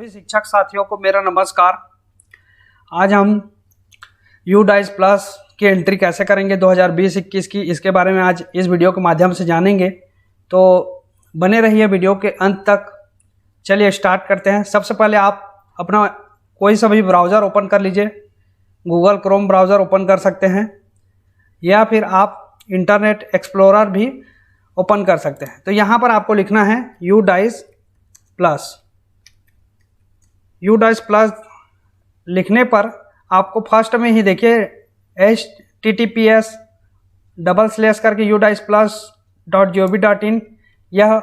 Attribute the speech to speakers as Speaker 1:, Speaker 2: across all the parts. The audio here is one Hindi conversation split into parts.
Speaker 1: सभी शिक्षक साथियों को मेरा नमस्कार। आज हम UDICE प्लस की एंट्री कैसे करेंगे 2020-21 की, इसके बारे में आज इस वीडियो के माध्यम से जानेंगे। तो बने रहिए वीडियो के अंत तक। चलिए स्टार्ट करते हैं। सबसे पहले आप अपना कोई सा भी ब्राउज़र ओपन कर लीजिए। गूगल क्रोम ब्राउज़र ओपन कर सकते हैं या फिर आप इंटरनेट एक्सप्लोरर भी ओपन कर सकते हैं। तो यहाँ पर आपको लिखना है UDICE प्लस लिखने पर आपको फर्स्ट में ही देखिए https:// करके udiceplus.gov.in यह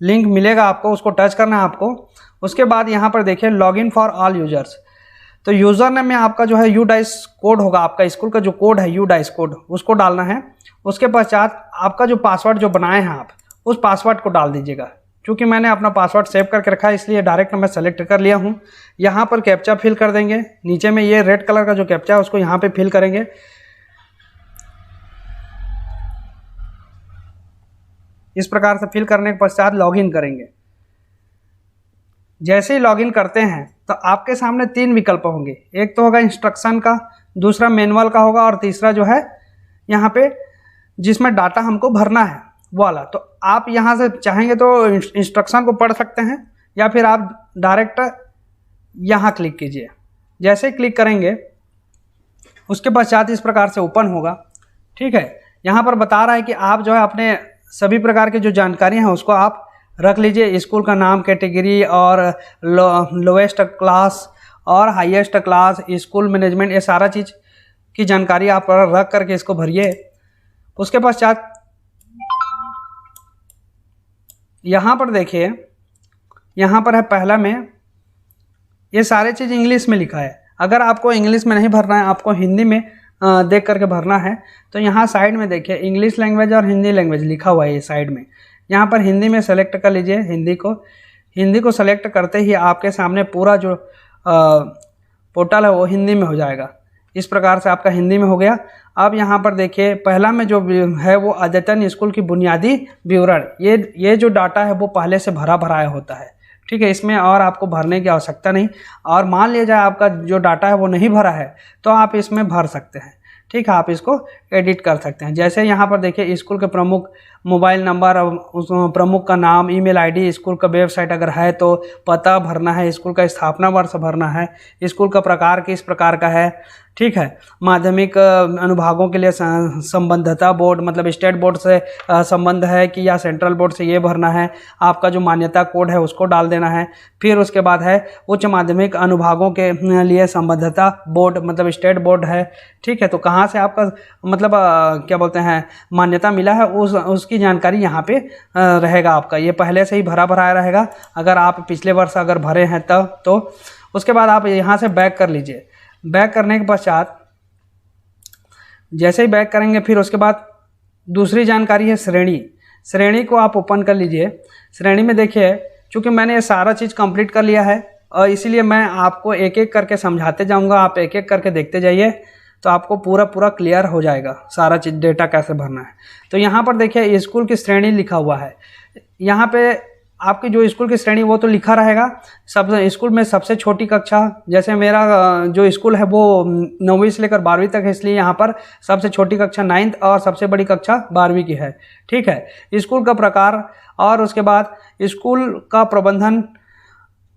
Speaker 1: लिंक मिलेगा आपको, उसको टच करना है आपको। उसके बाद यहाँ पर देखिए लॉगिन फॉर ऑल यूजर्स। तो यूज़र नेम में आपका जो है UDICE कोड होगा, आपका स्कूल का जो कोड है UDICE कोड, उसको डालना है। उसके पश्चात आपका जो पासवर्ड जो बनाए हैं आप, उस पासवर्ड को डाल दीजिएगा। क्योंकि मैंने अपना पासवर्ड सेव करके रखा है इसलिए डायरेक्ट मैं सेलेक्ट कर लिया हूँ। यहाँ पर कैप्चा फिल कर देंगे। नीचे में ये रेड कलर का जो कैप्चा है उसको यहाँ पे फिल करेंगे। इस प्रकार से फिल करने के पश्चात लॉगिन करेंगे। जैसे ही लॉगिन करते हैं तो आपके सामने 3 विकल्प होंगे। एक तो होगा इंस्ट्रक्शन का, दूसरा मैनुअल का होगा और तीसरा जो है यहाँ पे जिसमें डाटा हमको भरना है वो वाला। तो आप यहाँ से चाहेंगे तो इंस्ट्रक्शन को पढ़ सकते हैं या फिर आप डायरेक्ट यहाँ क्लिक कीजिए। जैसे क्लिक करेंगे उसके पश्चात इस प्रकार से ओपन होगा। ठीक है, यहाँ पर बता रहा है कि आप जो है अपने सभी प्रकार की जो जानकारी हैं उसको आप रख लीजिए। स्कूल का नाम, कैटेगरी और लोएस्ट क्लास और हाईएस्ट क्लास, स्कूल मैनेजमेंट, ये सारा चीज़ की जानकारी आप रख करके इसको भरिए। उसके पश्चात यहाँ पर देखिए, यहाँ पर है पहला में, ये सारे चीज़ इंग्लिश में लिखा है। अगर आपको इंग्लिश में नहीं भरना है, आपको हिंदी में देख करके भरना है, तो यहाँ साइड में देखिए इंग्लिश लैंग्वेज और हिंदी लैंग्वेज लिखा हुआ है। ये साइड में यहाँ पर हिंदी में सेलेक्ट कर लीजिए। हिंदी को सेलेक्ट करते ही आपके सामने पूरा जो पोर्टल है वो हिंदी में हो जाएगा। इस प्रकार से आपका हिंदी में हो गया। अब यहाँ पर देखिए पहला में जो है वो अद्यतन स्कूल की बुनियादी विवरण, ये जो डाटा है वो पहले से भराया होता है। ठीक है, इसमें और आपको भरने की आवश्यकता नहीं। और मान लिया जाए आपका जो डाटा है वो नहीं भरा है तो आप इसमें भर सकते हैं। ठीक है, आप इसको एडिट कर सकते हैं। जैसे यहाँ पर देखिए स्कूल के प्रमुख मोबाइल नंबर, उस प्रमुख का नाम, ईमेल आईडी, स्कूल का वेबसाइट अगर है तो पता भरना है, स्कूल का स्थापना वर्ष भरना है, स्कूल का प्रकार किस प्रकार का है। ठीक है, माध्यमिक अनुभागों के लिए संबद्धता बोर्ड मतलब स्टेट बोर्ड से संबंध है कि या सेंट्रल बोर्ड से, ये भरना है। आपका जो मान्यता कोड है उसको डाल देना है। फिर उसके बाद है उच्च माध्यमिक अनुभागों के लिए संबद्धता बोर्ड मतलब स्टेट बोर्ड है। ठीक है, तो कहाँ से आपका मतलब क्या बोलते हैं मान्यता मिला है उसकी जानकारी यहाँ पे रहेगा आपका। ये पहले से ही भरा रहेगा अगर आप पिछले वर्ष अगर भरे हैं तब। तो उसके बाद आप यहाँ से बैक कर लीजिए। बैक करने के पश्चात जैसे ही बैक करेंगे फिर उसके बाद दूसरी जानकारी है श्रेणी को आप ओपन कर लीजिए। श्रेणी में देखिए चूँकि मैंने ये सारा चीज़ कंप्लीट कर लिया है और इसीलिए मैं आपको एक एक करके समझाते जाऊंगा। आप एक एक करके देखते जाइए तो आपको पूरा क्लियर हो जाएगा सारा चीज़, डेटा कैसे भरना है। तो यहाँ पर देखिए स्कूल की श्रेणी लिखा हुआ है। यहाँ पे आपकी जो स्कूल की श्रेणी वो तो लिखा रहेगा। सब स्कूल में सबसे छोटी कक्षा, जैसे मेरा जो स्कूल है वो 9वीं से लेकर 12वीं तक है, इसलिए यहाँ पर सबसे छोटी कक्षा 9th और सबसे बड़ी कक्षा 12वीं की है। ठीक है, स्कूल का प्रकार और उसके बाद स्कूल का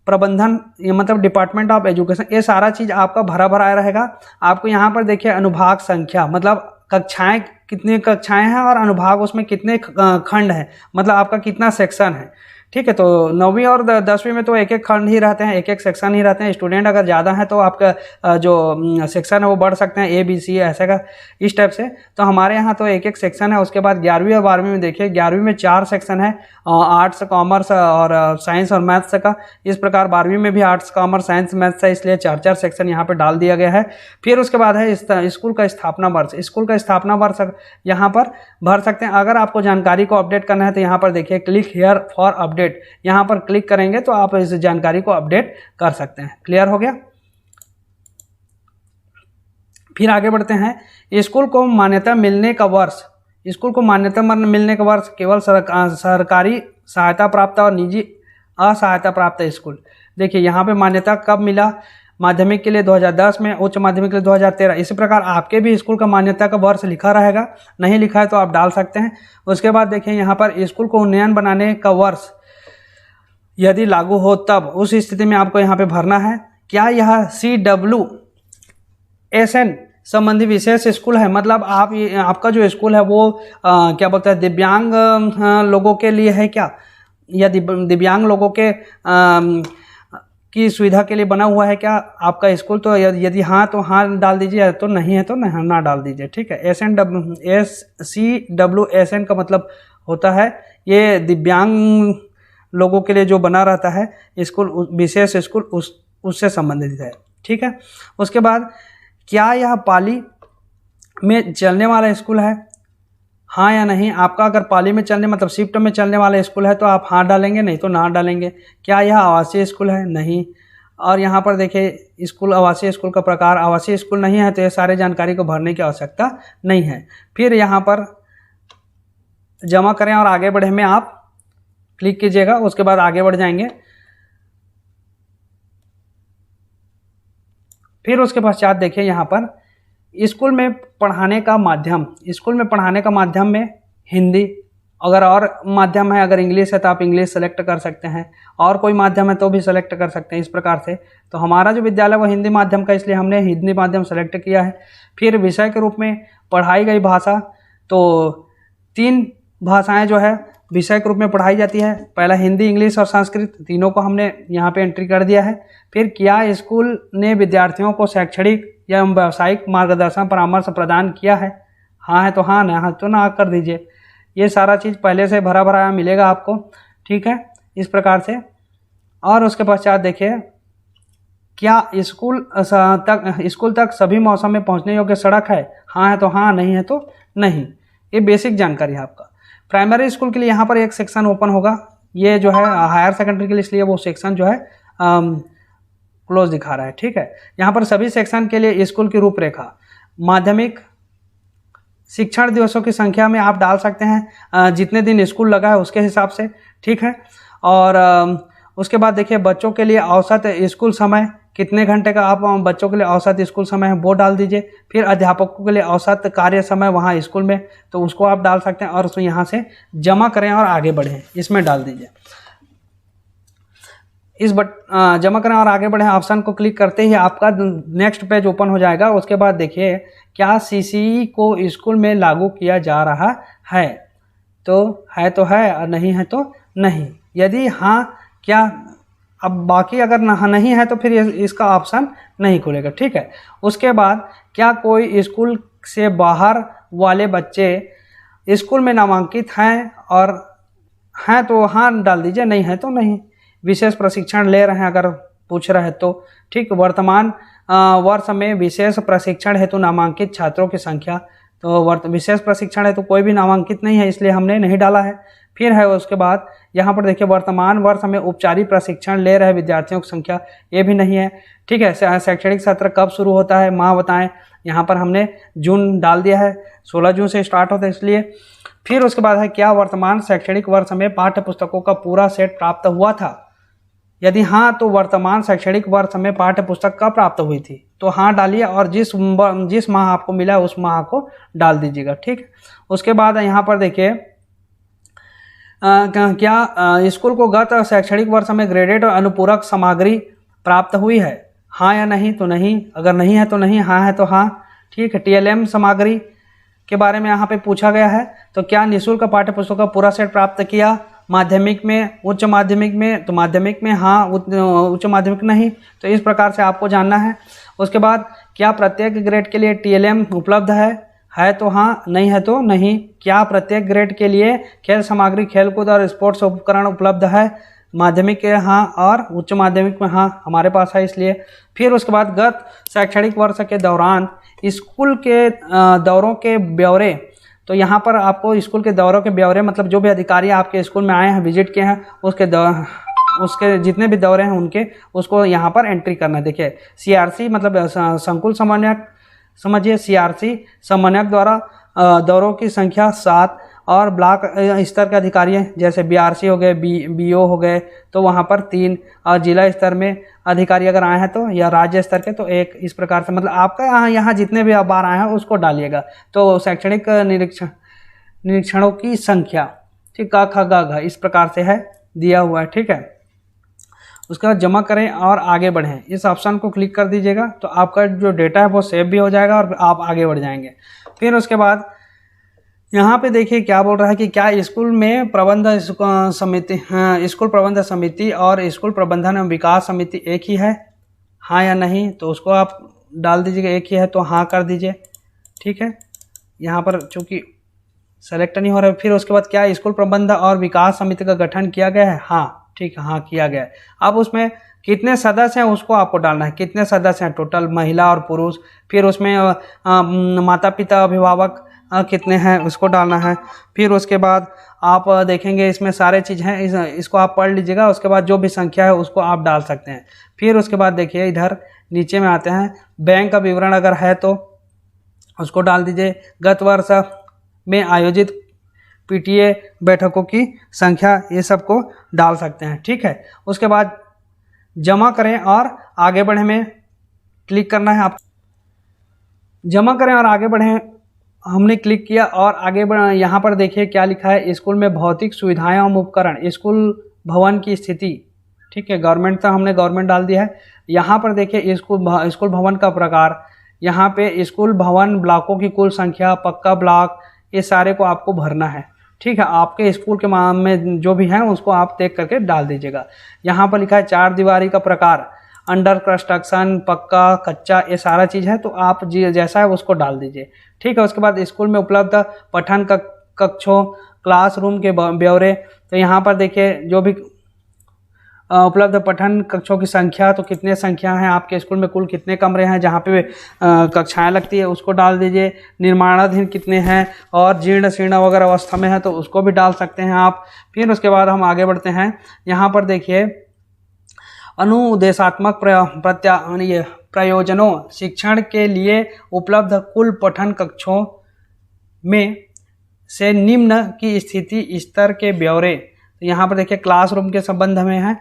Speaker 1: प्रबंधन ये मतलब डिपार्टमेंट ऑफ एजुकेशन, ये सारा चीज़ आपका भरा रहेगा। आपको यहाँ पर देखिए अनुभाग संख्या मतलब कक्षाएं, कितनी कक्षाएं हैं और अनुभाग उसमें कितने खंड हैं, मतलब आपका कितना सेक्शन है। ठीक है, तो 9वीं और 10वीं में तो एक एक खंड ही रहते हैं, एक एक सेक्शन ही रहते हैं। स्टूडेंट अगर ज़्यादा है तो आपका जो सेक्शन है वो बढ़ सकते हैं, ABC ऐसे का इस टाइप से। तो हमारे यहाँ तो एक एक सेक्शन है। उसके बाद 11वीं और 12वीं में देखिए 11वीं में 4 सेक्शन है, आर्ट्स, कॉमर्स और साइंस और मैथ्स का। इस प्रकार 12वीं में भी आर्ट्स, कॉमर्स, साइंस, मैथ्स है, इसलिए 4 सेक्शन यहाँ पर डाल दिया गया है। फिर उसके बाद है स्कूल का स्थापना वर्ष। स्कूल का स्थापना वर्ष यहाँ पर भर सकते हैं। अगर आपको जानकारी को अपडेट करना है तो यहाँ पर देखिए क्लिक हियर फॉर अपडेट, यहाँ पर क्लिक करेंगे तो आप इस जानकारी को अपडेट कर सकते हैं। क्लियर हो गया। फिर आगे बढ़ते हैं। स्कूल को मान्यता मिलने का वर्ष। स्कूल को मान्यता मिलने का वर्ष केवल सरकारी सहायता प्राप्त और निजी असहायता प्राप्त स्कूल। देखिए यहाँ पे मान्यता कब मिला, माध्यमिक के लिए 2010 में, उच्च माध्यमिक के लिए 2013। इसी प्रकार आपके भी स्कूल का मान्यता का वर्ष लिखा रहेगा, नहीं लिखा है तो आप डाल सकते हैं। उसके बाद देखिए यहाँ पर स्कूल को उन्नयन बनाने का वर्ष यदि लागू हो तब, उस स्थिति में आपको यहाँ पे भरना है। क्या यह CWSN संबंधी विशेष स्कूल है, मतलब आपका जो स्कूल है वो क्या बोलते हैं दिव्यांग लोगों के लिए है क्या, या दिव्यांग लोगों के की सुविधा के लिए बना हुआ है क्या आपका स्कूल। तो यदि हाँ तो हाँ डाल दीजिए, तो नहीं है तो नहीं ना डाल दीजिए, ठीक है। CWSN का मतलब होता है ये दिव्यांग लोगों के लिए जो बना रहता है स्कूल, विशेष स्कूल उससे संबंधित है, ठीक है। उसके बाद क्या यह पाली में चलने वाला स्कूल है, हाँ या नहीं। आपका अगर पाली में चलने मतलब शिफ्ट में चलने वाला स्कूल है तो आप हाँ डालेंगे, नहीं तो ना डालेंगे। क्या यह आवासीय स्कूल है, नहीं। और यहाँ पर देखिए स्कूल, आवासीय स्कूल का प्रकार, आवासीय स्कूल नहीं है तो ये सारे जानकारी को भरने की आवश्यकता नहीं है। फिर यहाँ पर जमा करें और आगे बढ़े में आप क्लिक कीजिएगा, उसके बाद आगे बढ़ जाएंगे। फिर उसके पश्चात देखिए यहाँ पर स्कूल में पढ़ाने का माध्यम, स्कूल में पढ़ाने का माध्यम में हिंदी, अगर और माध्यम है, अगर इंग्लिश है तो आप इंग्लिश सेलेक्ट कर सकते हैं, और कोई माध्यम है तो भी सेलेक्ट कर सकते हैं इस प्रकार से। तो हमारा जो विद्यालय वो हिंदी माध्यम का, इसलिए हमने हिंदी माध्यम सेलेक्ट किया है। फिर विषय के रूप में पढ़ाई गई भाषा, तो 3 भाषाएं जो है विषय के रूप में पढ़ाई जाती है, पहला हिंदी, इंग्लिश और संस्कृत, तीनों को हमने यहाँ पे एंट्री कर दिया है। फिर क्या स्कूल ने विद्यार्थियों को शैक्षणिक या व्यावसायिक मार्गदर्शन परामर्श प्रदान किया है, हाँ है तो हाँ, ना है तो ना कर दीजिए। ये सारा चीज़ पहले से भरा भरा मिलेगा आपको, ठीक है, इस प्रकार से। और उसके पश्चात देखिए क्या स्कूल तक सभी मौसम में पहुंचने योग्य सड़क है, हाँ है तो हाँ, नहीं है तो नहीं। ये बेसिक जानकारी है आपका। प्राइमरी स्कूल के लिए यहाँ पर एक सेक्शन ओपन होगा, ये जो है हायर सेकेंडरी के लिए, इसलिए वो सेक्शन जो है क्लोज दिखा रहा है, ठीक है। यहाँ पर सभी सेक्शन के लिए स्कूल की रूपरेखा, माध्यमिक शिक्षण दिवसों की संख्या में आप डाल सकते हैं, जितने दिन स्कूल लगा है उसके हिसाब से, ठीक है। और उसके बाद देखिए बच्चों के लिए औसत स्कूल समय कितने घंटे का आप बच्चों के लिए औसत स्कूल समय है वो डाल दीजिए। फिर अध्यापकों के लिए औसत कार्य समय वहाँ स्कूल में, तो उसको आप डाल सकते हैं, और उसको यहाँ से जमा करें और आगे बढ़ें, इसमें डाल दीजिए। जमा करें और आगे बढ़ें ऑप्शन को क्लिक करते ही आपका नेक्स्ट पेज ओपन हो जाएगा। उसके बाद देखिए क्या CCE को स्कूल में लागू किया जा रहा है, तो है और नहीं है तो नहीं। यदि हाँ, क्या अब बाकी अगर नहीं है तो फिर इसका ऑप्शन नहीं खुलेगा, ठीक है। उसके बाद क्या कोई स्कूल से बाहर वाले बच्चे स्कूल में नामांकित हैं, और हैं तो हाँ डाल दीजिए, नहीं है तो नहीं। विशेष प्रशिक्षण ले रहे हैं अगर पूछ रहे हैं तो, ठीक। वर्तमान वर्ष में विशेष प्रशिक्षण हेतु नामांकित छात्रों की संख्या, तो विशेष प्रशिक्षण है तो कोई भी नामांकित नहीं है, इसलिए हमने नहीं डाला है। फिर है उसके बाद यहाँ पर देखिए वर्तमान वर्ष में औपचारिक प्रशिक्षण ले रहे विद्यार्थियों की संख्या, ये भी नहीं है, ठीक है। शैक्षणिक सत्र कब शुरू होता है, माह बताएं, यहाँ पर हमने जून डाल दिया है, 16 जून से स्टार्ट होता है इसलिए। फिर उसके बाद है क्या वर्तमान शैक्षणिक वर्ष में पाठ्य पुस्तकों का पूरा सेट प्राप्त हुआ था, यदि हाँ तो वर्तमान शैक्षणिक वर्ष में पाठ्य पुस्तक कब प्राप्त हुई थी, तो हाँ डालिए, और जिस माह आपको मिला उस माह को डाल दीजिएगा, ठीक। उसके बाद यहाँ पर देखिए क्या स्कूल को गत शैक्षणिक वर्ष में ग्रेडेड और अनुपूरक सामग्री प्राप्त हुई है, हाँ या नहीं तो नहीं। अगर नहीं है तो नहीं, हाँ है तो हाँ, ठीक है। TLM सामग्री के बारे में यहाँ पे पूछा गया है, तो क्या निःशुल्क पाठ्य पुस्तकों का पूरा सेट प्राप्त किया माध्यमिक में, उच्च माध्यमिक में, तो माध्यमिक में हाँ, उच्च माध्यमिक नहीं, तो इस प्रकार से आपको जानना है। उसके बाद क्या प्रत्येक ग्रेड के लिए TLM उपलब्ध है तो हाँ, नहीं है तो नहीं। क्या प्रत्येक ग्रेड के लिए खेल सामग्री, खेलकूद और स्पोर्ट्स उपकरण उपलब्ध है, माध्यमिक के हाँ और उच्च माध्यमिक में हाँ, हमारे पास है इसलिए। फिर उसके बाद गत शैक्षणिक वर्ष के दौरान स्कूल के दौरों के ब्यौरे, तो यहाँ पर आपको स्कूल के दौरों के ब्यौरे मतलब जो भी अधिकारी आपके स्कूल में आए हैं, विजिट किए हैं, उसके जितने भी दौरे हैं उनके, उसको यहाँ पर एंट्री करना है। देखिए CRC मतलब संकुल समन्वयक, समझिए CRC समन्वयक द्वारा दौरों की संख्या 7, और ब्लॉक स्तर के अधिकारी हैं जैसे बीआरसी हो गए, बीओ हो गए, तो वहाँ पर 3, और जिला स्तर में अधिकारी अगर आए हैं तो, या राज्य स्तर के तो 1, इस प्रकार से मतलब आपका यहाँ जितने भी बार आए हैं उसको डालिएगा। तो शैक्षणिक निरीक्षणों की संख्या, ठीक, क ख ग घ इस प्रकार से है दिया हुआ है, ठीक है। उसके बाद जमा करें और आगे बढ़ें, इस ऑप्शन को क्लिक कर दीजिएगा तो आपका जो डेटा है वो सेव भी हो जाएगा और आप आगे बढ़ जाएंगे। फिर उसके बाद यहाँ पे देखिए क्या बोल रहा है कि क्या स्कूल में प्रबंध समिति, स्कूल प्रबंध समिति और स्कूल प्रबंधन एवं विकास समिति एक ही है, हाँ या नहीं, तो उसको आप डाल दीजिएगा। एक ही है तो हाँ कर दीजिए, ठीक है। यहाँ पर चूँकि सेलेक्ट नहीं हो रहा है। फिर उसके बाद क्या स्कूल प्रबंध और विकास समिति का गठन किया गया है, हाँ, ठीक है, हाँ किया गया है। अब उसमें कितने सदस्य हैं उसको आपको डालना है, कितने सदस्य हैं टोटल, महिला और पुरुष। फिर उसमें माता पिता अभिभावक कितने हैं उसको डालना है। फिर उसके बाद आप देखेंगे इसमें सारे चीज़ हैं, इसको आप पढ़ लीजिएगा। उसके बाद जो भी संख्या है उसको आप डाल सकते हैं। फिर उसके बाद देखिए इधर नीचे में आते हैं, बैंक का विवरण अगर है तो उसको डाल दीजिए। गत वर्ष में आयोजित पीटीए बैठकों की संख्या, ये सबको डाल सकते हैं, ठीक है। उसके बाद जमा करें और आगे बढ़े में क्लिक करना है। आप जमा करें और आगे बढ़ें, हमने क्लिक किया और आगे बढ़, यहाँ पर देखिए क्या लिखा है, स्कूल में भौतिक सुविधाएं एवं उपकरण, स्कूल भवन की स्थिति, ठीक है। गवर्नमेंट था, हमने गवर्नमेंट डाल दिया है। यहाँ पर देखिए स्कूल भवन का प्रकार, यहाँ पे स्कूल भवन ब्लॉकों की कुल संख्या, पक्का ब्लॉक, ये सारे को आपको भरना है, ठीक है। आपके स्कूल के में जो भी हैं उसको आप देख करके डाल दीजिएगा। यहाँ पर लिखा है 4 दीवारी का प्रकार, अंडर कंस्ट्रक्शन, पक्का, कच्चा, ये सारा चीज़ है, तो आप जैसा है उसको डाल दीजिए, ठीक है। उसके बाद स्कूल में उपलब्ध पठन कक्षों, क्लासरूम के ब्यौरे, तो यहाँ पर देखिए जो भी उपलब्ध पठन कक्षों की संख्या, तो कितने संख्या हैं आपके स्कूल में, कुल कितने कमरे हैं जहाँ पे कक्षाएं लगती है उसको डाल दीजिए। निर्माणाधीन कितने हैं और जीर्ण शीर्ण वगैरह अवस्था में है तो उसको भी डाल सकते हैं आप। फिर उसके बाद हम आगे बढ़ते हैं। यहाँ पर देखिए अनुदेशात्मक प्रयोजनों, शिक्षण के लिए उपलब्ध कुल पठन कक्षों में से निम्न की स्थिति स्तर के ब्यौरे, तो यहाँ पर देखिए क्लासरूम के संबंध में है,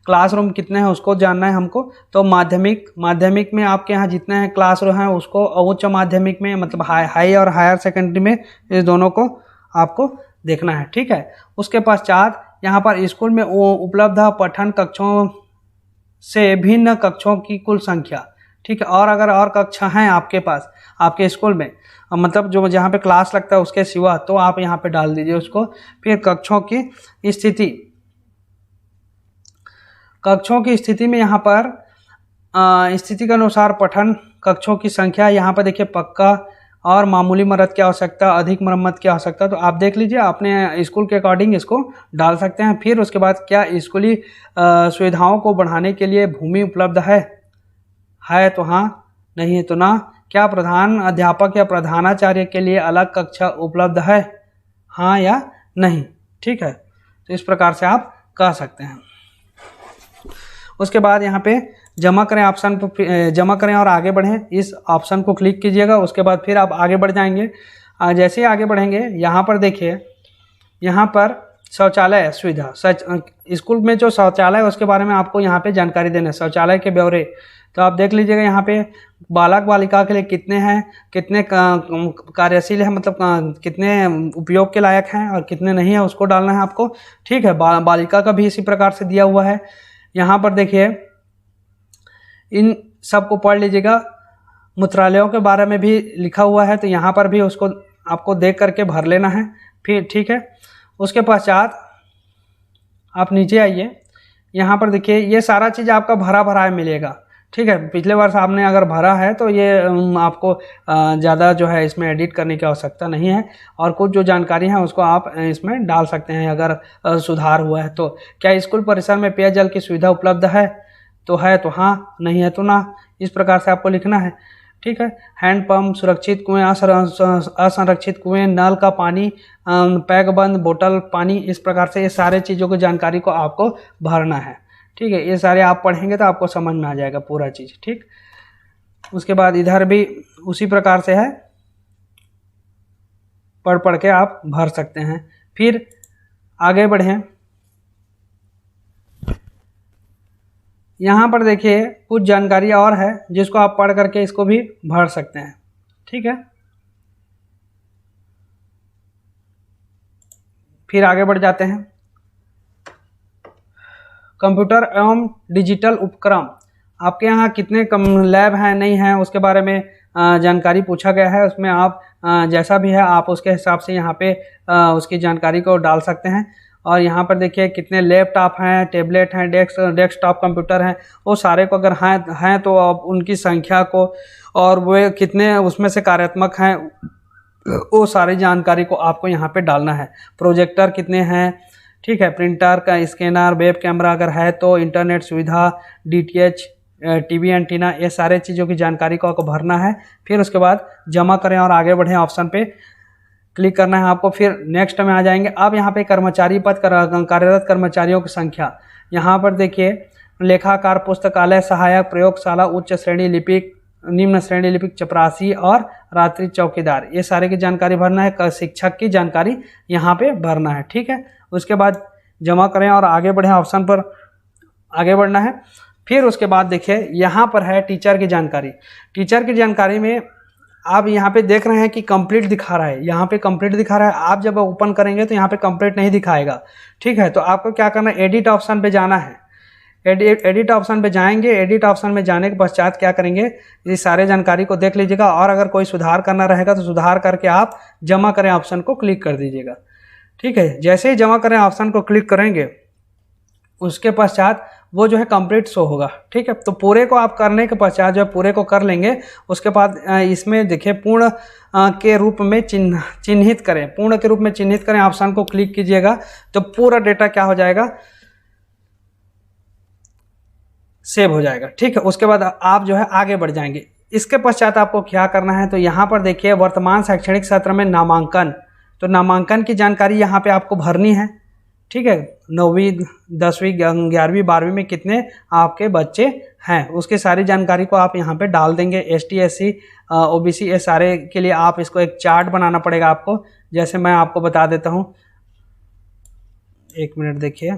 Speaker 1: क्लासरूम कितने हैं उसको जानना है हमको। तो माध्यमिक में आपके यहाँ जितने हैं क्लासरूम हैं उसको, उच्च माध्यमिक में मतलब हाई और हायर सेकेंडरी में, इस दोनों को आपको देखना है, ठीक है। उसके पश्चात यहाँ पर स्कूल में उपलब्ध पठन कक्षों से भिन्न कक्षों की कुल संख्या, ठीक है। और अगर और कक्षा हैं आपके पास आपके स्कूल में, मतलब जो जहाँ पे क्लास लगता है उसके सिवा, तो आप यहाँ पे डाल दीजिए उसको। फिर कक्षों की स्थिति में यहाँ पर स्थिति के अनुसार पठन कक्षों की संख्या, यहाँ पर देखिए पक्का और मामूली मरम्मत की आवश्यकता, अधिक मरम्मत की आवश्यकता, तो आप देख लीजिए अपने स्कूल के अकॉर्डिंग इसको डाल सकते हैं। फिर उसके बाद क्या स्कूली सुविधाओं को बढ़ाने के लिए भूमि उपलब्ध है तो हाँ, नहीं है तो ना। क्या प्रधान अध्यापक या प्रधानाचार्य के लिए अलग कक्षा उपलब्ध है, हाँ या नहीं, ठीक है। तो इस प्रकार से आप कह सकते हैं। उसके बाद यहाँ पे जमा करें ऑप्शन पर जमा करें और आगे बढ़ें, इस ऑप्शन को क्लिक कीजिएगा। उसके बाद फिर आप आगे बढ़ जाएंगे। जैसे ही आगे बढ़ेंगे यहाँ पर देखिए, यहाँ पर शौचालय सुविधा, स्कूल में जो शौचालय है उसके बारे में आपको यहाँ पे जानकारी देना है, शौचालय के ब्यौरे। तो आप देख लीजिएगा यहाँ पे बालक बालिका के लिए कितने हैं, कितने कार्यशील है, मतलब कितने उपयोग के लायक हैं और कितने नहीं है उसको डालना है आपको, ठीक है। बालिका का भी इसी प्रकार से दिया हुआ है। यहाँ पर देखिए इन सब को पढ़ लीजिएगा। मूत्रालयों के बारे में भी लिखा हुआ है, तो यहाँ पर भी उसको आपको देख करके भर लेना है, फिर ठीक है। उसके पश्चात आप नीचे आइए, यहाँ पर देखिए ये सारा चीज़ आपका भरा मिलेगा, ठीक है। पिछले वर्ष आपने अगर भरा है तो ये आपको ज़्यादा जो है इसमें एडिट करने की आवश्यकता नहीं है, और कुछ जो जानकारी है उसको आप इसमें डाल सकते हैं अगर सुधार हुआ है तो। क्या स्कूल परिसर में पेयजल की सुविधा उपलब्ध है तो हाँ, नहीं है तो ना, इस प्रकार से आपको लिखना है, ठीक है। हैंडपम्प, सुरक्षित कुएं, असंरक्षित कुएं, नल का पानी, पैकबंद बोतल पानी, इस प्रकार से ये सारे चीज़ों की जानकारी को आपको भरना है, ठीक है। ये सारे आप पढ़ेंगे तो आपको समझ में आ जाएगा पूरा चीज़, ठीक। उसके बाद इधर भी उसी प्रकार से है, पढ़ पढ़ के आप भर सकते हैं। फिर आगे बढ़ें, यहाँ पर देखिए कुछ जानकारी और है जिसको आप पढ़ करके इसको भी भर सकते हैं। ठीक है, फिर आगे बढ़ जाते हैं। कंप्यूटर एवं डिजिटल उपक्रम, आपके यहाँ कितने लैब हैं नहीं हैं उसके बारे में जानकारी पूछा गया है। उसमें आप जैसा भी है आप उसके हिसाब से यहाँ पे उसकी जानकारी को डाल सकते हैं। और यहाँ पर देखिए कितने लैपटॉप हैं, टैबलेट हैं, डेस्कटॉप कंप्यूटर हैं, वो सारे को अगर हैं तो आप उनकी संख्या को और वे कितने उसमें से कार्यात्मक हैं वो सारी जानकारी को आपको यहाँ पे डालना है। प्रोजेक्टर कितने हैं, ठीक है, प्रिंटर का स्कैनर, वेब कैमरा अगर है तो, इंटरनेट सुविधा, DTH, टीवी एंटीना, ये सारे चीज़ों की जानकारी को आपको भरना है। फिर उसके बाद जमा करें और आगे बढ़ें ऑप्शन पे क्लिक करना है आपको। फिर नेक्स्ट में आ जाएंगे। अब यहाँ पे कर्मचारी पद, कार्यरत कर्मचारियों की संख्या, यहाँ पर देखिए लेखाकार, पुस्तकालय सहायक, प्रयोगशाला, उच्च श्रेणी लिपिक, निम्न श्रेणी लिपिक, चपरासी और रात्रि चौकीदार, ये सारे की जानकारी भरना है। शिक्षक की जानकारी यहाँ पे भरना है। ठीक है, उसके बाद जमा करें और आगे बढ़ें ऑप्शन पर आगे बढ़ना है। फिर उसके बाद देखिए यहाँ पर है टीचर की जानकारी। टीचर की जानकारी में आप यहाँ पे देख रहे हैं कि कंप्लीट दिखा रहा है, यहाँ पे कंप्लीट दिखा रहा है। आप जब ओपन करेंगे तो यहाँ पे कंप्लीट नहीं दिखाएगा। ठीक है, तो आपको क्या करना है, एडिट ऑप्शन पे जाना है। एडिट ऑप्शन पे जाएंगे। एडिट ऑप्शन में जाने के पश्चात क्या करेंगे, ये सारे जानकारी को देख लीजिएगा और अगर कोई सुधार करना रहेगा तो सुधार करके आप जमा करें ऑप्शन को क्लिक कर दीजिएगा। ठीक है, जैसे ही जमा करें ऑप्शन को क्लिक करेंगे उसके पश्चात वो जो है कंप्लीट शो होगा। ठीक है, तो पूरे को आप करने के पश्चात जो है पूरे को कर लेंगे। उसके बाद इसमें देखिए पूर्ण के रूप में चिन्हित करें, पूर्ण के रूप में चिन्हित करें ऑप्शन को क्लिक कीजिएगा तो पूरा डेटा क्या हो जाएगा, सेव हो जाएगा। ठीक है, उसके बाद आप जो है आगे बढ़ जाएंगे। इसके पश्चात आपको क्या करना है, तो यहाँ पर देखिए वर्तमान शैक्षणिक सत्र में नामांकन, तो नामांकन की जानकारी यहाँ पे आपको भरनी है। ठीक है, 9वीं 10वीं 11वीं 12वीं में कितने आपके बच्चे हैं उसकी सारी जानकारी को आप यहाँ पे डाल देंगे। ST SC OBC ये सारे के लिए आप इसको एक चार्ट बनाना पड़ेगा आपको, जैसे मैं आपको बता देता हूँ। एक मिनट देखिए,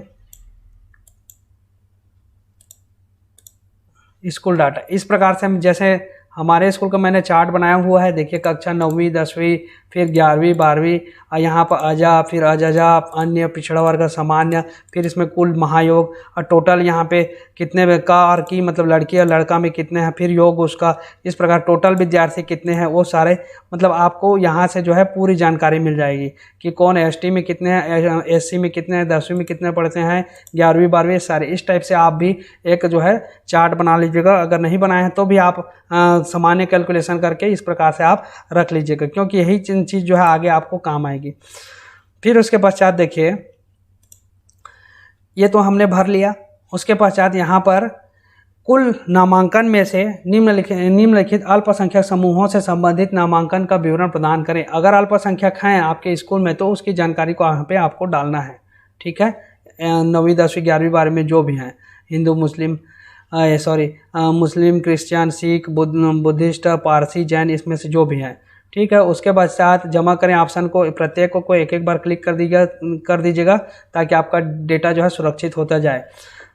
Speaker 1: स्कूल डाटा इस प्रकार से हम, जैसे हमारे स्कूल का मैंने चार्ट बनाया हुआ है। देखिए कक्षा 9वीं 10वीं फिर 11वीं 12वीं, यहाँ पर अजा, फिर अजजा, अन्य, पिछड़ा वर्ग, सामान्य, फिर इसमें कुल महायोग और टोटल यहाँ पे कितने का और की मतलब लड़की और लड़का में कितने हैं, फिर योग उसका, इस प्रकार टोटल विद्यार्थी कितने हैं वो सारे मतलब आपको यहाँ से जो है पूरी जानकारी मिल जाएगी कि कौन ST में कितने हैं, SC में कितने हैं, 10वीं में कितने पढ़ते हैं, 11वीं 12वीं सारे। इस टाइप से आप भी एक जो है चार्ट बना लीजिएगा। अगर नहीं बनाए हैं तो भी आप सामान्य कैलकुलेशन करके इस प्रकार से आप रख लीजिएगा, क्योंकि यही चीज़ जो है आगे आपको काम आएगी। फिर उसके पश्चात देखिए ये तो हमने भर लिया। उसके पश्चात यहाँ पर कुल नामांकन में से निम्नलिखित अल्पसंख्यक समूहों से संबंधित नामांकन का विवरण प्रदान करें। अगर अल्पसंख्यक हैं आपके स्कूल में तो उसकी जानकारी को यहाँ पे आपको डालना है। ठीक है, 9वीं 10वीं 11वीं 12वीं में जो भी हैं, हिंदू मुस्लिम मुस्लिम, क्रिश्चियन, सिख, बुद्धिस्ट, पारसी, जैन, इसमें से जो भी हैं। ठीक है, उसके बाद साथ जमा करें ऑप्शन को, प्रत्येक को एक एक बार क्लिक कर दीजिएगा ताकि आपका डेटा जो है सुरक्षित होता जाए।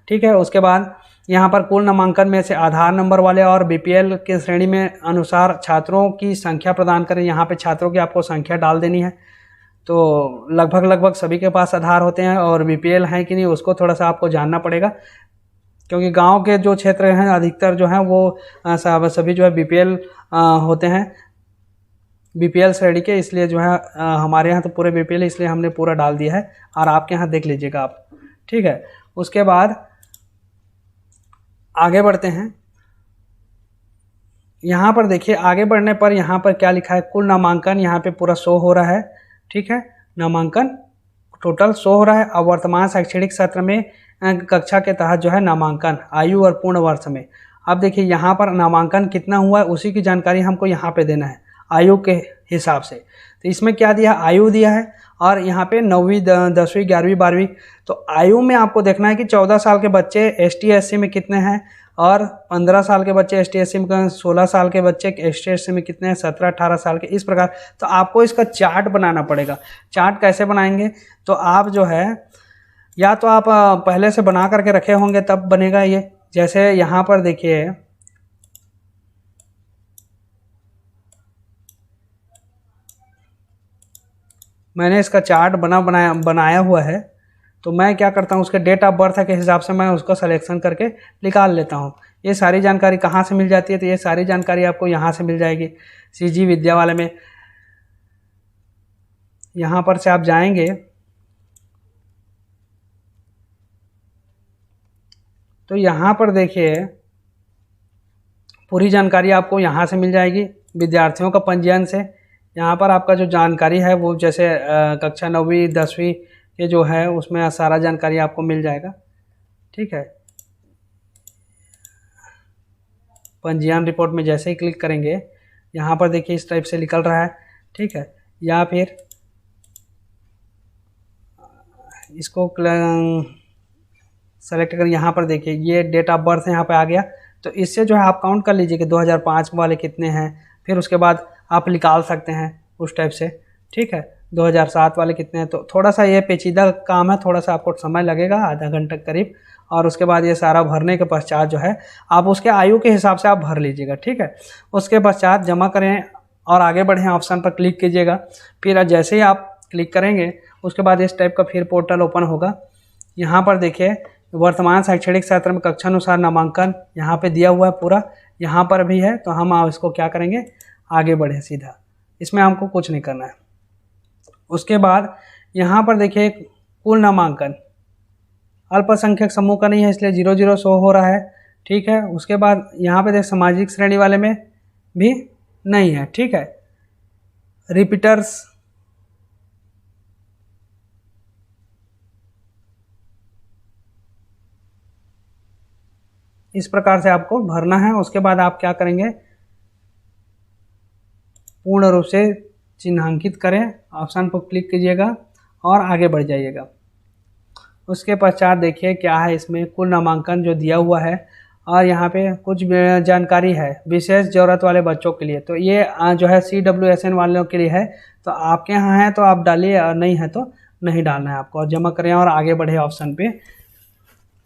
Speaker 1: ठीक है, उसके बाद यहाँ पर कुल नामांकन में से आधार नंबर वाले और BPL के श्रेणी में अनुसार छात्रों की संख्या प्रदान करें। यहाँ पे छात्रों की आपको संख्या डाल देनी है। तो लगभग सभी के पास आधार होते हैं और BPL है कि नहीं उसको थोड़ा सा आपको जानना पड़ेगा, क्योंकि गांव के जो क्षेत्र हैं अधिकतर जो हैं वो सभी जो है BPL होते हैं, BPL श्रेणी के, इसलिए जो है हमारे यहाँ तो पूरे BPL, इसलिए हमने पूरा डाल दिया है और आपके यहाँ देख लीजिएगा आप। ठीक है, उसके बाद आगे बढ़ते हैं। यहाँ पर देखिए आगे बढ़ने पर यहाँ पर क्या लिखा है, कुल नामांकन यहाँ पे पूरा शो हो रहा है। ठीक है, नामांकन टोटल शो हो रहा है। अब वर्तमान शैक्षणिक सत्र में कक्षा के तहत जो है नामांकन आयु और पूर्ण वर्ष में, अब देखिए यहाँ पर नामांकन कितना हुआ है उसी की जानकारी हमको यहाँ पे देना है आयु के हिसाब से। तो इसमें क्या दिया, आयु दिया है और यहाँ पे 9वीं 10वीं 11वीं 12वीं। तो आयु में आपको देखना है कि 14 साल के बच्चे ST SC में कितने हैं और 15 साल के बच्चे ST/SC में, 16 साल के बच्चे ST/SC में कितने हैं, 17-18 साल के, इस प्रकार। तो आपको इसका चार्ट बनाना पड़ेगा। चार्ट कैसे बनाएंगे, तो आप जो है या तो आप पहले से बना करके रखे होंगे तब बनेगा ये। जैसे यहाँ पर देखिए मैंने इसका चार्ट बनाया हुआ है। तो मैं क्या करता हूँ, उसके डेट ऑफ बर्थ के हिसाब से मैं उसको सिलेक्शन करके निकाल लेता हूँ। ये सारी जानकारी कहाँ से मिल जाती है, तो ये सारी जानकारी आपको यहाँ से मिल जाएगी CG विद्या वाले में। यहाँ पर से आप जाएंगे तो यहाँ पर देखिए पूरी जानकारी आपको यहाँ से मिल जाएगी विद्यार्थियों का पंजीयन से। यहाँ पर आपका जो जानकारी है वो जैसे कक्षा 9वीं 10वीं के जो है उसमें सारा जानकारी आपको मिल जाएगा, ठीक है। पंजीयन रिपोर्ट में जैसे ही क्लिक करेंगे यहाँ पर देखिए इस टाइप से निकल रहा है, ठीक है। या फिर इसको सेलेक्ट कर यहाँ पर देखिए ये डेट ऑफ बर्थ यहाँ पे आ गया। तो इससे जो है आप काउंट कर लीजिए कि 2005 वाले कितने हैं, फिर उसके बाद आप निकाल सकते हैं उस टाइप से, ठीक है। 2007 वाले कितने हैं। तो थोड़ा सा ये पेचीदा काम है, थोड़ा सा आपको समय लगेगा, आधा घंटा करीब। और उसके बाद ये सारा भरने के पश्चात जो है आप उसके आयु के हिसाब से आप भर लीजिएगा, ठीक है। उसके पश्चात जमा करें और आगे बढ़ें ऑप्शन पर क्लिक कीजिएगा। फिर जैसे ही आप क्लिक करेंगे उसके बाद इस टाइप का फिर पोर्टल ओपन होगा। यहाँ पर देखिए वर्तमान शैक्षणिक सत्र में कक्षा अनुसार नामांकन यहाँ पे दिया हुआ है पूरा, यहाँ पर भी है। तो हम इसको क्या करेंगे, आगे बढ़े सीधा, इसमें हमको कुछ नहीं करना है। उसके बाद यहाँ पर देखिए कुल नामांकन अल्पसंख्यक समूह का नहीं है इसलिए 00 शो हो रहा है, ठीक है। उसके बाद यहाँ पे देख सामाजिक श्रेणी वाले में भी नहीं है, ठीक है। रिपीटर्स इस प्रकार से आपको भरना है। उसके बाद आप क्या करेंगे, पूर्ण रूप से चिन्हांकित करें, ऑप्शन पर क्लिक कीजिएगा और आगे बढ़ जाइएगा। उसके पश्चात देखिए क्या है इसमें कुल नामांकन जो दिया हुआ है और यहाँ पे कुछ जानकारी है विशेष ज़रूरत वाले बच्चों के लिए। तो ये जो है CWSN वालों के लिए है। तो आपके यहाँ है तो आप डालिए और नहीं है तो नहीं डालना है आपको। और जमा करें और आगे बढ़े ऑप्शन पे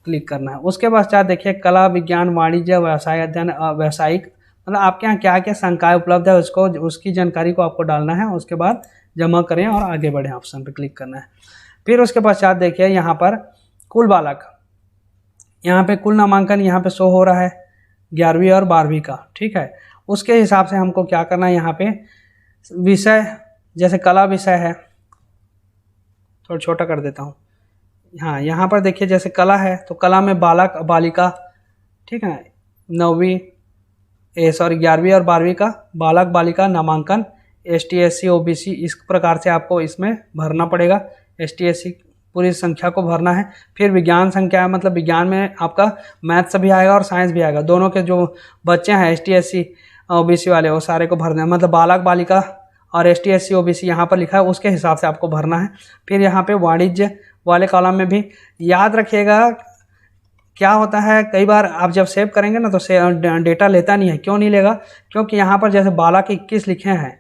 Speaker 1: क्लिक करना है। उसके पश्चात देखिए कला विज्ञान वाणिज्य व्यवसाय अध्ययन व्यावसायिक मतलब आपके यहाँ क्या क्या संकाय उपलब्ध है उसको उसकी जानकारी को आपको डालना है। उसके बाद जमा करें और आगे बढ़ें ऑप्शन पर क्लिक करना है। फिर उसके पश्चात देखिए यहाँ पर कुल बालक, यहाँ पे कुल नामांकन यहाँ पे शो हो रहा है 11वीं और 12वीं का, ठीक है। उसके हिसाब से हमको क्या करना है, यहाँ पे विषय जैसे कला विषय है, थोड़ा छोटा कर देता हूँ। हाँ यहाँ पर देखिए जैसे कला है तो कला में बालक बालिका, ठीक है, 11वीं और 12वीं का बालक बालिका नामांकन ST/SC OBC इस प्रकार से आपको इसमें भरना पड़ेगा। ST/SC पूरी संख्या को भरना है। फिर विज्ञान संख्या मतलब विज्ञान में आपका मैथ्स भी आएगा और साइंस भी आएगा। दोनों के जो बच्चे हैं ST/SC OBC वाले वो सारे को भरना है, मतलब बालक बालिका और ST/SC OBC यहाँ पर लिखा है उसके हिसाब से आपको भरना है। फिर यहाँ पे वाणिज्य वाले कॉलम में भी याद रखिएगा क्या होता है, कई बार आप जब सेव करेंगे ना तो डेटा लेता नहीं है। क्यों नहीं लेगा, क्योंकि यहाँ पर जैसे बालक 21 लिखे हैं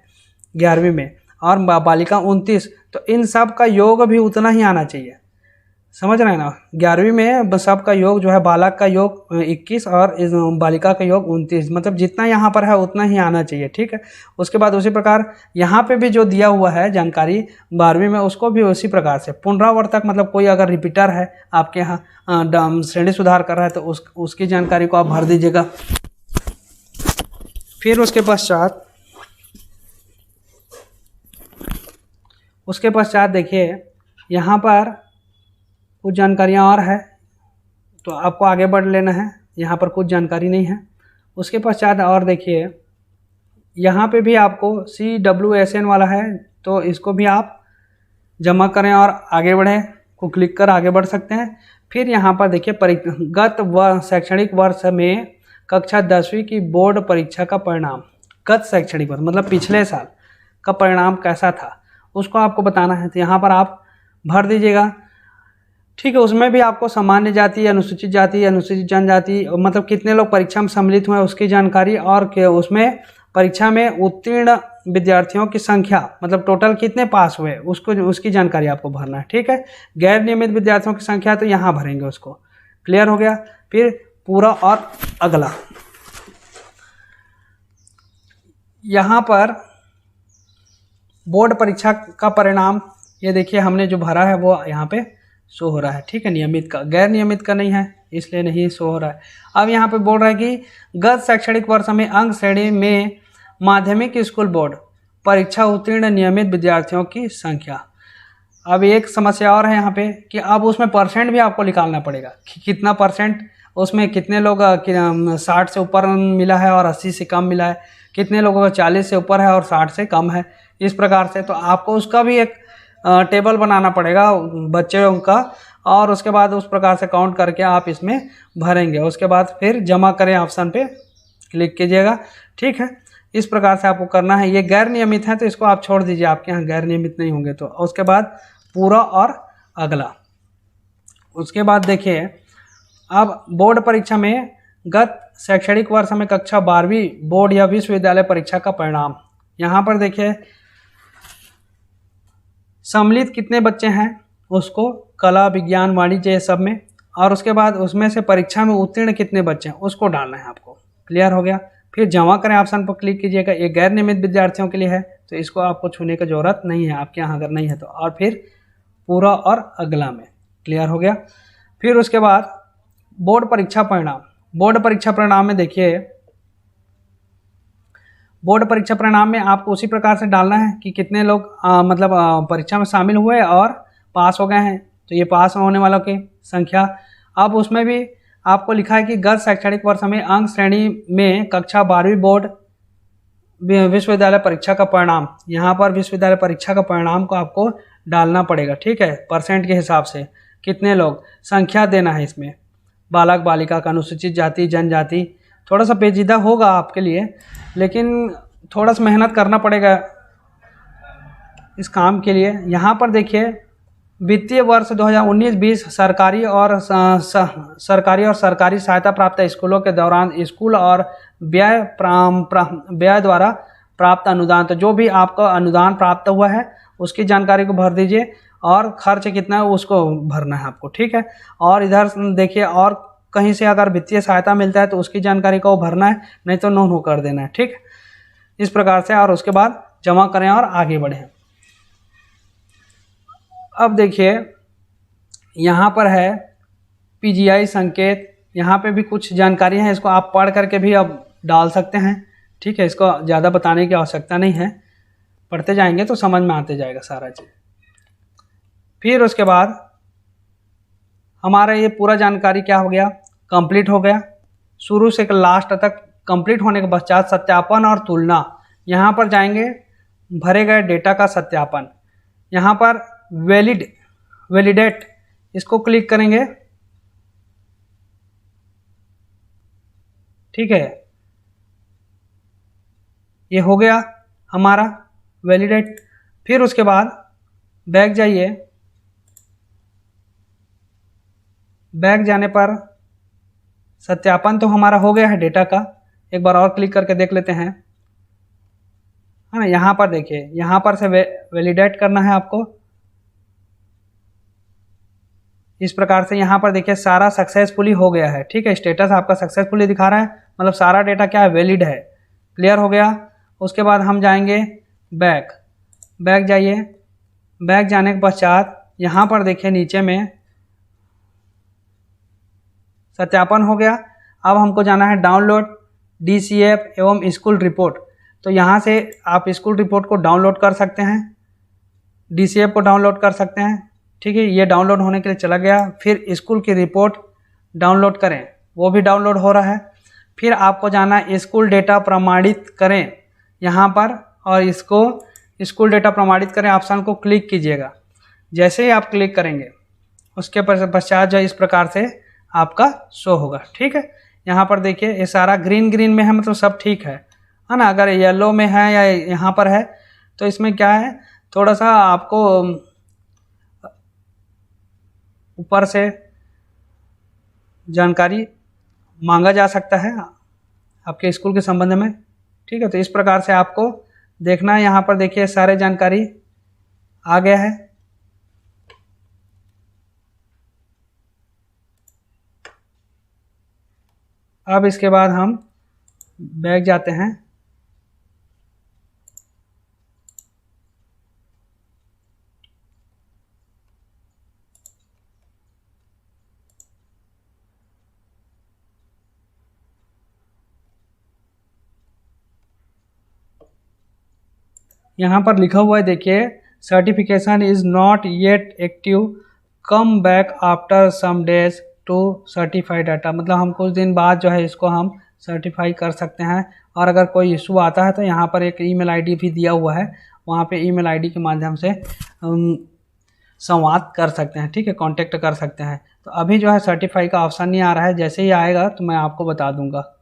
Speaker 1: 11वीं में और बालिका 29, तो इन सब का योग भी उतना ही आना चाहिए, समझ रहे हैं ना। 11वीं में सब का योग जो है बालक का योग 21 और बालिका का योग 29, मतलब जितना यहाँ पर है उतना ही आना चाहिए, ठीक है। उसके बाद उसी प्रकार यहाँ पे भी जो दिया हुआ है जानकारी 12वीं में उसको भी उसी प्रकार से पुनरावर्तक मतलब कोई अगर रिपीटर है आपके यहाँ श्रेणी सुधार कर रहा है तो उसकी जानकारी को आप भर दीजिएगा। फिर उसके पश्चात देखिए यहाँ पर कुछ जानकारियाँ और है तो आपको आगे बढ़ लेना है। यहाँ पर कुछ जानकारी नहीं है। उसके पश्चात और देखिए यहाँ पे भी आपको CWSN वाला है तो इसको भी आप जमा करें और आगे बढ़ें को क्लिक कर आगे बढ़ सकते हैं। फिर यहाँ पर देखिए गत शैक्षणिक वर्ष में कक्षा 10वीं की बोर्ड परीक्षा का परिणाम, गत शैक्षणिक वर्ष मतलब पिछले साल का परिणाम कैसा था उसको आपको बताना है। तो यहाँ पर आप भर दीजिएगा ठीक है, उसमें भी आपको सामान्य जाति, अनुसूचित जाति, अनुसूचित जनजाति, मतलब कितने लोग परीक्षा में सम्मिलित हुए उसकी जानकारी, और उसमें परीक्षा में उत्तीर्ण विद्यार्थियों की संख्या, मतलब टोटल कितने पास हुए उसको, उसकी जानकारी आपको भरना है। ठीक है, गैर नियमित विद्यार्थियों की संख्या तो यहाँ भरेंगे उसको। क्लियर हो गया। फिर पूरा और अगला, यहाँ पर बोर्ड परीक्षा का परिणाम, ये देखिए हमने जो भरा है वो यहाँ पे शो हो रहा है। ठीक है, नियमित का, गैर नियमित का नहीं है इसलिए नहीं शो हो रहा है। अब यहाँ पे बोल रहा है कि गत शैक्षणिक वर्ष में अंक श्रेणी में माध्यमिक स्कूल बोर्ड परीक्षा उत्तीर्ण नियमित विद्यार्थियों की संख्या। अब एक समस्या और है यहाँ पे कि अब उसमें परसेंट भी आपको निकालना पड़ेगा कि कितना परसेंट, उसमें कितने लोग 60 से ऊपर मिला है और 80 से कम मिला है, कितने लोगों का 40 से ऊपर है और 60 से कम है, इस प्रकार से। तो आपको उसका भी एक टेबल बनाना पड़ेगा बच्चों का, और उसके बाद उस प्रकार से काउंट करके आप इसमें भरेंगे। उसके बाद फिर जमा करें ऑप्शन पे क्लिक कीजिएगा। ठीक है, इस प्रकार से आपको करना है। ये गैर नियमित है तो इसको आप छोड़ दीजिए, आपके यहाँ गैर नियमित नहीं होंगे तो। उसके बाद पूरा और अगला, उसके बाद देखिए अब बोर्ड परीक्षा में गत शैक्षणिक वर्ष में कक्षा 12वीं बोर्ड या विश्वविद्यालय परीक्षा का परिणाम। यहाँ पर देखिए सम्मिलित कितने बच्चे हैं उसको, कला, विज्ञान, वाणिज्य सब में, और उसके बाद उसमें से परीक्षा में उत्तीर्ण कितने बच्चे हैं उसको डालना है आपको। क्लियर हो गया। फिर जमा करें ऑप्शन पर क्लिक कीजिएगा। ये गैर नियमित विद्यार्थियों के लिए है तो इसको आपको छूने की जरूरत नहीं है आपके यहाँ अगर नहीं है तो। और फिर पूरा और अगला में। क्लियर हो गया। फिर उसके बाद बोर्ड परीक्षा परिणाम। बोर्ड परीक्षा परिणाम में देखिए, बोर्ड परीक्षा परिणाम में आपको उसी प्रकार से डालना है कि कितने लोग परीक्षा में शामिल हुए और पास हो गए हैं, तो ये पास होने वालों की संख्या। अब उसमें भी आपको लिखा है कि गत शैक्षणिक वर्ष में अंक श्रेणी में कक्षा 12वीं बोर्ड विश्वविद्यालय परीक्षा का परिणाम। यहाँ पर विश्वविद्यालय परीक्षा का परिणाम को आपको डालना पड़ेगा। ठीक है, परसेंट के हिसाब से कितने लोग, संख्या देना है इसमें, बालक बालिका का, अनुसूचित जाति, जनजाति। थोड़ा सा पेचीदा होगा आपके लिए, लेकिन थोड़ा सा मेहनत करना पड़ेगा इस काम के लिए। यहाँ पर देखिए वित्तीय वर्ष 2019-20 सरकारी और सरकारी सहायता प्राप्त स्कूलों के दौरान स्कूल और व्यय द्वारा प्राप्त अनुदान, तो जो भी आपका अनुदान प्राप्त हुआ है उसकी जानकारी को भर दीजिए, और खर्च कितना है उसको भरना है आपको। ठीक है, और इधर देखिए और कहीं से अगर वित्तीय सहायता मिलता है तो उसकी जानकारी को भरना है, नहीं तो नो कर देना है। ठीक, इस प्रकार से, और उसके बाद जमा करें और आगे बढ़ें। अब देखिए यहाँ पर है पीजीआई संकेत, यहाँ पे भी कुछ जानकारी है, इसको आप पढ़ करके भी अब डाल सकते हैं। ठीक है, इसको ज़्यादा बताने की आवश्यकता नहीं है, पढ़ते जाएंगे तो समझ में आते जाएगा सारा चीज़। फिर उसके बाद हमारा ये पूरा जानकारी क्या हो गया, कंप्लीट हो गया, शुरू से लास्ट तक कंप्लीट होने के पश्चात सत्यापन और तुलना। यहाँ पर जाएंगे, भरे गए डेटा का सत्यापन, यहाँ पर वैलिडेट, इसको क्लिक करेंगे। ठीक है, ये हो गया हमारा वैलिडेट। फिर उसके बाद बैक जाइए, बैक जाने पर सत्यापन तो हमारा हो गया है डेटा का, एक बार और क्लिक करके देख लेते हैं, है ना। यहाँ पर देखिए, यहाँ पर से वैलिडेट करना है आपको। इस प्रकार से यहाँ पर देखिए सारा सक्सेसफुली हो गया है। ठीक है, स्टेटस आपका सक्सेसफुली दिखा रहा है, मतलब सारा डेटा क्या है, वैलिड है। क्लियर हो गया। उसके बाद हम जाएंगे बैक जाइए, बैक जाने के पश्चात यहाँ पर देखिए नीचे में सत्यापन हो गया। अब हमको जाना है डाउनलोड DCF एवं स्कूल रिपोर्ट। तो यहाँ से आप स्कूल रिपोर्ट को डाउनलोड कर सकते हैं, DCF को डाउनलोड कर सकते हैं। ठीक है, ये डाउनलोड होने के लिए चला गया। फिर स्कूल की रिपोर्ट डाउनलोड करें, वो भी डाउनलोड हो रहा है। फिर आपको जाना स्कूल डेटा प्रमाणित करें यहाँ पर, और इसको स्कूल डेटा प्रमाणित करें ऑप्शन को क्लिक कीजिएगा। जैसे ही आप क्लिक करेंगे उसके पश्चात जो इस प्रकार से आपका शो होगा। ठीक है, यहाँ पर देखिए ये सारा ग्रीन में है, मतलब सब ठीक है ना। अगर येलो में है या यहाँ पर है तो इसमें क्या है, थोड़ा सा आपको ऊपर से जानकारी मांगा जा सकता है आपके स्कूल के संबंध में। ठीक है, तो इस प्रकार से आपको देखना है। यहाँ पर देखिए सारे जानकारी आ गया है। अब इसके बाद हम बैक जाते हैं। यहाँ पर लिखा हुआ है देखिए, certification is not yet active, come back after some days to certify data. मतलब हम कुछ दिन बाद जो है इसको हम सर्टिफाई कर सकते हैं। और अगर कोई इशू आता है तो यहाँ पर एक ईमेल आईडी भी दिया हुआ है, वहाँ पे ईमेल आईडी के माध्यम से संवाद कर सकते हैं। ठीक है, कांटेक्ट कर सकते हैं। तो अभी जो है सर्टिफाई का ऑप्शन नहीं आ रहा है, जैसे ही आएगा तो मैं आपको बता दूंगा।